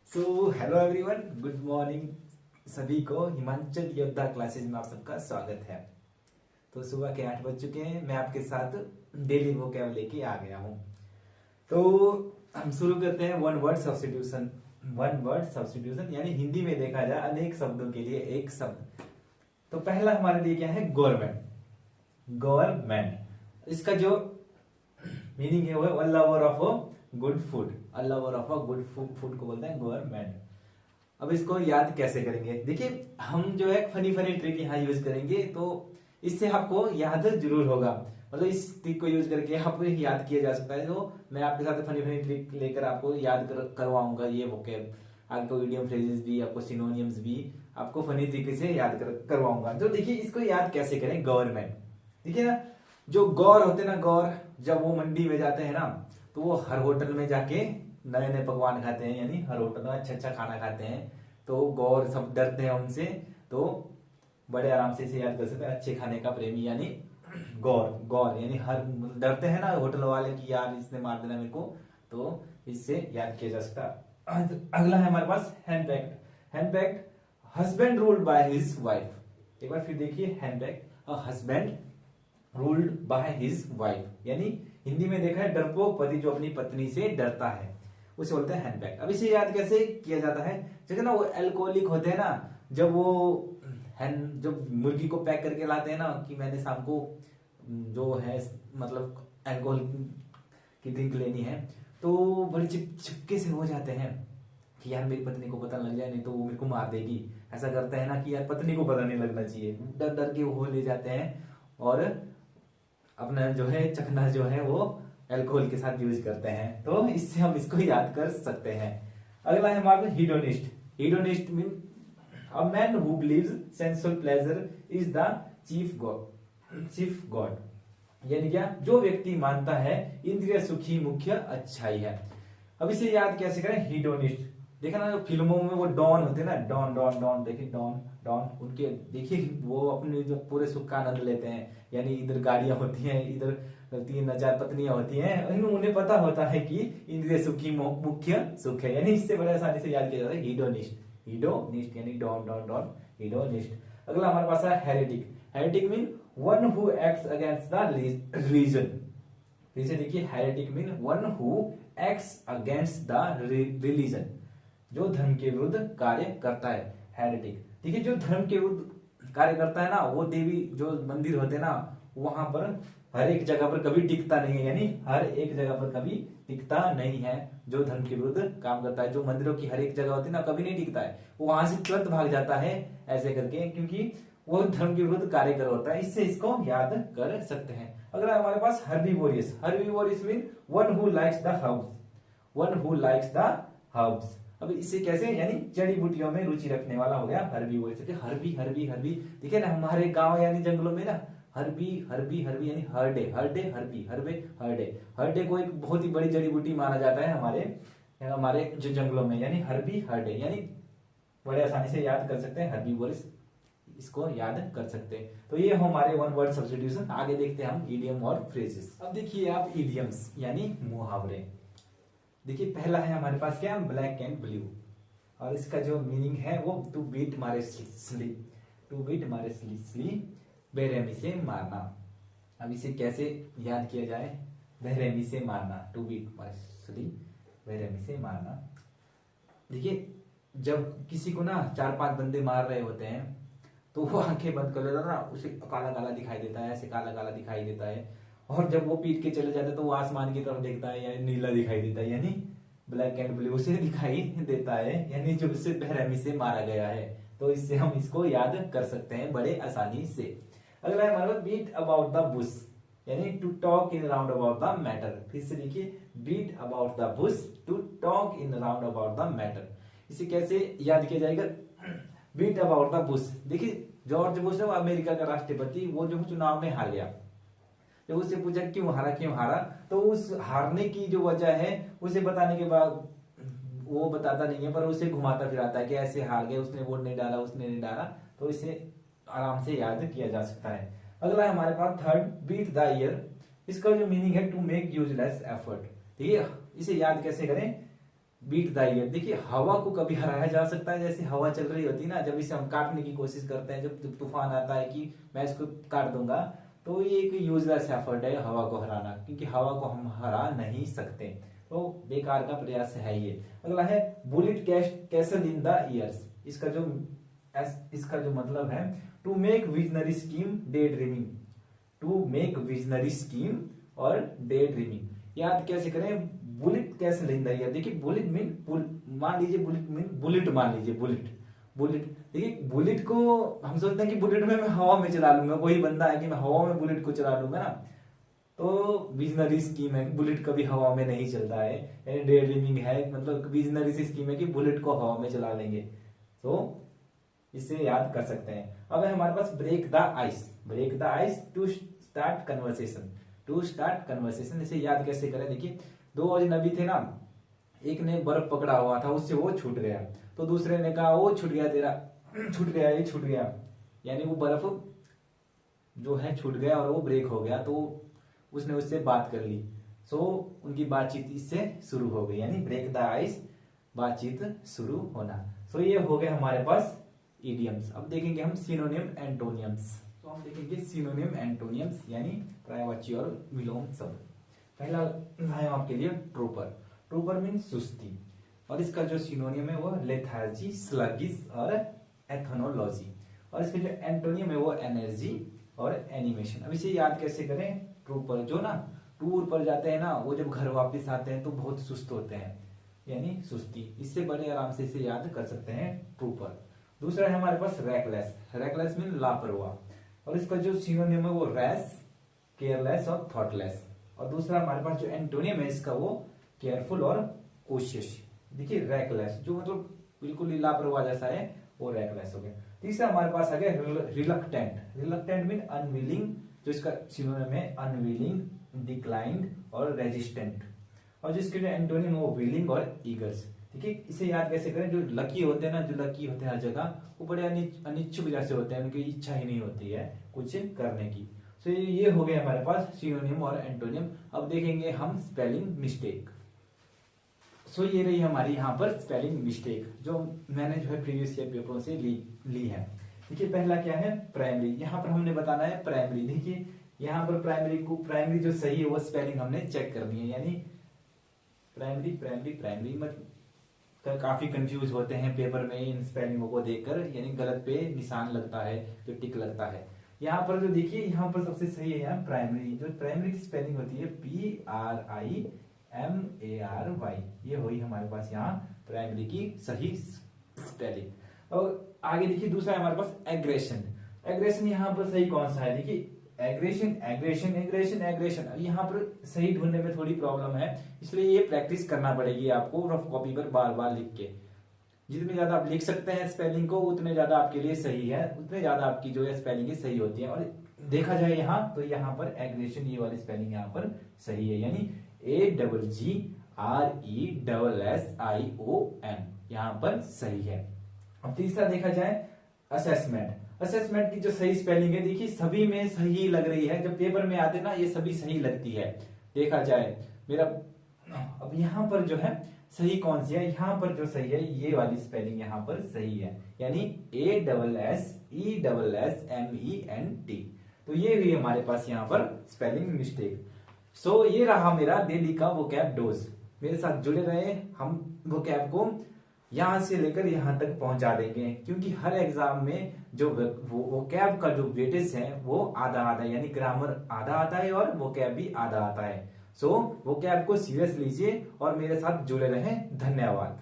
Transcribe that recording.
So hello everyone, good morning सभी को। हिमाचल योद्धा क्लासेज में आप सबका स्वागत है। तो सुबह के 8 बज चुके हैं। मैं आपके साथ डेली वोकैब लेके आ गया हूँ। तो हम शुरू करते हैं one word substitution. One word substitution यानी हिंदी में देखा जाए अनेक शब्दों के लिए एक शब्द। तो पहला हमारे लिए क्या है? गवर्नमेंट। गवर्नमेंट इसका जो मीनिंग है वो है lover of good food. Lover of good food को बोलते हैं गवर्नमेंट। अब इसको याद कैसे करेंगे? देखिए, हम जो है फनी फनी ट्रिक यहाँ यूज करेंगे, तो इससे आपको याद जरूर होगा। मतलब इस ट्रिक को यूज करके आपको याद किया जा सकता है। तो मैं आपके साथ फनी फनी ट्रिक लेकर आपको याद करवाऊंगा ये वोकैब। आपको इडियम फ्रेजेस भी, आपको सिनोनियम्स भी आपको फनी तरीके से याद करवाऊंगा। तो देखिए, इसको याद कैसे करें? गवर्नमेंट। देखिए ना, जो गौर होते हैं ना, गौर जब वो मंडी में जाते हैं ना, तो वो हर होटल में जाके नए नए पकवान खाते हैं, यानी हर होटल में अच्छा अच्छा खाना खाते हैं। तो गौर सब डरते हैं उनसे, तो बड़े आराम से इसे याद कर सकते हैं। अच्छे खाने का प्रेमी यानी गौर। गौर यानी हर डरते हैं ना होटल वाले की यार इसने मार देना मेरे को, तो इससे याद किया जा सकता है। अगला है हमारे पास henpecked. Henpecked, husband ruled by his wife. एक बार फिर देखिए, henpecked, husband ruled by his wife, यानी हिंदी में देखा है डरपोक पति जो अपनी पत्नी से डरता है, उसे बोलते हैं हैंडपैक। अब इसे याद कैसे किया जाता है? जैसे ना वो अल्कोहलिक होते हैं ना, जब वो जब मुर्गी को पैक करके लाते हैं ना कि मैंने शाम को जो है मतलब अल्कोहल की ड्रिंक लेनी है, तो बड़े चिपके से हो जाते हैं कि यार मेरी पत्नी को पता लग जाए, नहीं तो वो मेरे को मार देगी। ऐसा करते हैं ना कि यार पत्नी को पता नहीं लगना चाहिए, डर डर के वो ले जाते हैं और अपना जो है चखना जो है वो अल्कोहल के साथ यूज करते हैं। तो इससे हम इसको याद कर सकते हैं। अगला है हमारे hedonist. Hedonist mean a man who believes sensual pleasure is the chief god. यानी क्या? जो व्यक्ति मानता है इंद्रिय सुखी मुख्य अच्छाई है। अब इसे याद कैसे करें? हीडोनिस्ट। देखा ना, जो फिल्मों में वो डॉन होते हैं ना, डॉन डॉन डॉन, देखिए डॉन डॉन, उनके देखिए वो अपने जो पूरे सुख का आनंद लेते हैं। यानी इधर गाड़ियां होती हैं, इधर 3,000 पत्नियां होती हैं, उन्हें पता होता है कि इंद्रिय सुखी मुख्य सुख है। यानी इससे बड़े आसानी से याद किया जाता है हीडोनिस्ट। हीडोनिस्ट यानी डॉन डॉन डॉन, हीडोनिस्ट। अगला हमारे पास है heretic. Heretic mean one who acts against the religion. फिर से देखिए, heretic mean one who acts against the religion, जो धर्म के विरुद्ध कार्य करता है। हेरेटिक। देखिए, जो धर्म के विरुद्ध कार्य करता है ना, वो देवी जो मंदिर होते हैं ना, वहां पर हर एक जगह पर कभी टिकता नहीं है। यानी हर एक जगह पर कभी टिकता नहीं है। जो धर्म के विरुद्ध काम करता है, जो मंदिरों की हर एक जगह होती है ना, कभी नहीं टिकता है, वो वहां से तुरंत भाग जाता है ऐसे करके, क्योंकि वो धर्म के विरुद्ध कार्य कर होता है। इससे इसको याद कर सकते हैं। अगर हमारे पास herbivorous. Herbivorous mean one who likes the herbs. One who likes the herbs. अब इससे कैसे? यानी जड़ी बूटियों में रुचि रखने वाला हो गया हर्बीवोरियस। हर्बी हर्बी हर्बी, देखिए ना हमारे गांव यानी जंगलों में ना हर्बी हर्बी हर्बी यानी हरडे हरडे हर्बी हरबे हरडे। हरडे को एक बहुत ही बड़ी जड़ी बूटी माना जाता है हमारे हमारे जो जंगलों में, यानी हर्बी हरडे, यानी बड़े आसानी से याद कर सकते हैं हर्बीवोरस, इसको याद कर सकते हैं। तो ये हमारे वन वर्ड सब्स्टिट्यूशन। आगे देखते हैं हम इडियम और फ्रेजेस। अब देखिए आप इडियम्स यानी मुहावरे। देखिए, पहला है हमारे पास क्या? Black and blue. और इसका जो मीनिंग है वो टू बीट मारे स्ली, टू बीट मारे स्ली, बेरहमी से मारना। अब इसे कैसे याद किया जाए? बेरहमी से मारना, टू बीट मारे स्ली, बेरहमी से मारना। देखिए, जब किसी को ना 4-5 बंदे मार रहे होते हैं, तो वो आंखें बंद कर लेता ना, उसे काला काला दिखाई देता है, ऐसे काला काला दिखाई देता है। और जब वो पीट के चले जाते हैं तो वो आसमान की तरफ देखता है, या नीला दिखाई देता है, यानी ब्लैक एंड ब्लू से दिखाई देता है, यानी जो उससे बेरहमी से मारा गया है। तो इससे हम इसको याद कर सकते हैं बड़े आसानी से। अगला है हमारा बीट अबाउट द बुश, यानी to talk in round about the matter. फिर से देखिए, beat about the bush, to talk in round about the matter. इसे कैसे याद किया जाएगा? Beat about the bush. देखिए, जॉर्ज बुश है वो अमेरिका का राष्ट्रपति, वो जो चुनाव में हार गया। जब उससे पूछा क्यों हारा क्यों हारा, तो उस हारने की जो वजह है उसे बताने के बाद वो बताता नहीं है, पर उसे घुमाता फिराता है कि ऐसे हार गए, उसने वोट नहीं डाला, उसने नहीं डाला। तो इसे आराम से याद किया जा सकता है। अगला है हमारे पास थर्ड, बीट द ईयर। इसका जो मीनिंग है टू मेक यूजलेस एफर्ट। ठीक है, इसे याद कैसे करें? Beat the air. देखिए हवा को कभी हराया जा सकता है, जैसे हवा चल रही होती है ना, जब इसे हम काटने की कोशिश करते हैं, जब तूफान आता है कि मैं इसको काट दूंगा, तो ये एक यूजलेस एफर्ट है हवा को हराना, क्योंकि हवा को हम हरा नहीं सकते, तो बेकार का प्रयास है ये। अगला है build castle in the airs. इसका जो मतलब है to make visionary scheme day dreaming, to make visionary scheme और डे ड्रीमिंग। याद कैसे करें, बुलेट कैसे लेंदा है। देखिए बुलेट मीन मान लीजिए, बुलेट मीन बुलेट मान लीजिए, बुलेट देखिए बुलेट को हम सोचते हैं कि बुलेट में मैं हवा में चला लूंगा, कोई बंदा है कि मैं हवा में बुलेट को चला लूंगा ना, तो विजनरी स्कीम है, बुलेट कभी हवा में नहीं चलता है, यानी डे ड्रीमिंग है, मतलब विजनरी सी स्कीम है कि बुलेट को हवा में चला लेंगे, तो इसे याद कर सकते हैं। अब है हमारे पास break the ice to start conversation, इसे याद कैसे करें। देखिए दो अजनबी थे ना, एक ने बर्फ पकड़ा हुआ था, उससे वो छूट गया, तो दूसरे ने कहा वो छूट गया तेरा, ये छूट गया, यानी वो बर्फ जो है छूट गया और वो ब्रेक हो गया, तो उसने उससे बात कर ली, सो उनकी बातचीत इससे शुरू हो गई, यानी ब्रेक द आइस, बातचीत शुरू होना। सो ये हो गए हमारे पास इडियम्स। अब देखेंगे हम सिनोनिम एंटोनियम्स। तो हम देखेंगे सिनोनिम एंटोनियम्स यानी पर्यायवाची और विलोम शब्द। पहला है आपके लिए ट्रूपर मीन सुस्ती, और इसका जो सिनोनियम है वो लेथार्जी, स्लगिश और एथनोलॉजी, और इसके जो एंटोनियम है वो एनर्जी और एनिमेशन। अब इसे याद कैसे करें, ट्रूपर जो ना टूर पर जाते हैं ना, वो जब घर वापस आते हैं तो बहुत सुस्त होते हैं, यानी सुस्ती, इससे बड़े आराम से इसे याद कर सकते हैं ट्रूपर। दूसरा है हमारे पास रेकलेस मीन लापरवाह, और इसका जो सिनोनिम है वो रैश, केयरलेस और थॉटलेस। और दूसरा हमारे पास जो एंटोनियम है इसका वो केयरफुल और कोशिश। देखिए रेकलेस जो मतलब बिल्कुल ही लापरवाह जैसा है, वो रेकलेस हो गया। तीसरा हमारे पास आ गया रिलक्टेंट मीन अनविलिंग, जो इसका सिनोनिम है अनविलिंग, डिक्लाइंड और रेजिस्टेंट। और जिसके जो एंटोनियम है वो विलिंग और ईगर्स। देखिए इसे याद कैसे करें, जो लकी होते हैं ना, जो लकी होते हैं हर जगह, वो बड़े अनिच्छुक जैसे होते हैं, उनकी इच्छा ही नहीं होती है कुछ करने की। तो ये हो गया हमारे पास सिनोनिम और एंटोनियम। अब देखेंगे हम स्पेलिंग मिस्टेक। सो ये रही हमारी यहाँ पर स्पेलिंग मिस्टेक, जो मैंने जो है प्रीवियस ईयर पेपरों से ली है। देखिए पहला क्या है, प्राइमरी, यहाँ पर हमने बताना है प्राइमरी। देखिए यहाँ पर प्राइमरी जो सही है वो स्पेलिंग हमने चेक करनी है, यानी प्राइमरी मतलब काफी कंफ्यूज होते हैं पेपर में इन स्पेलिंगों को देखकर, यानी गलत पे निशान लगता है, जो टिक लगता है। यहाँ पर जो देखिए यहाँ पर सबसे सही है यहाँ प्राइमरी, जो प्राइमरी की स्पेलिंग होती है PRIMARY, ये हुई हमारे पास यहाँ प्राइमरी की सही स्पेलिंग। और आगे देखिए दूसरा है हमारे पास एग्रेशन यहाँ पर सही कौन सा है, देखिए एग्रेशन। यहाँ पर सही ढूंढने में थोड़ी प्रॉब्लम है, इसलिए ये प्रैक्टिस करना पड़ेगी आपको रफ कॉपी पर बार बार लिख के। जितने ज्यादा आप लिख सकते हैं स्पेलिंग को, उतने ज्यादा आपके लिए सही है, उतने ज्यादा आपकी जो है स्पेलिंग सही होती है। और देखा जाए यहाँ तो यहाँ पर एग्रेशन ये वाली स्पेलिंग यहाँ पर सही है, यानी AGGRESSION यहाँ पर सही है। अब तीसरा देखा जाए असेसमेंट की जो सही स्पेलिंग है, देखिए सभी में सही लग रही है, जब पेपर में आते ना ये सभी सही लगती है। देखा जाए मेरा, अब यहाँ पर जो है सही कौन सी है, यहाँ पर जो सही है ये वाली स्पेलिंग यहाँ पर सही है, यानी ASSESSMENT। तो ये हुई हमारे पास यहाँ पर स्पेलिंग मिस्टेक। सो ये रहा मेरा डेली का वोकैब डोज। मेरे साथ जुड़े रहे, हम वोकैब को यहां से लेकर यहां तक पहुंचा देंगे, क्योंकि हर एग्जाम में जो वोकैब का जो वेटेज है वो आधा आधा, यानी ग्रामर आधा आता है और वोकैब भी आधा आता है। सो वोकैब को सीरियस लीजिए और मेरे साथ जुड़े रहें। धन्यवाद।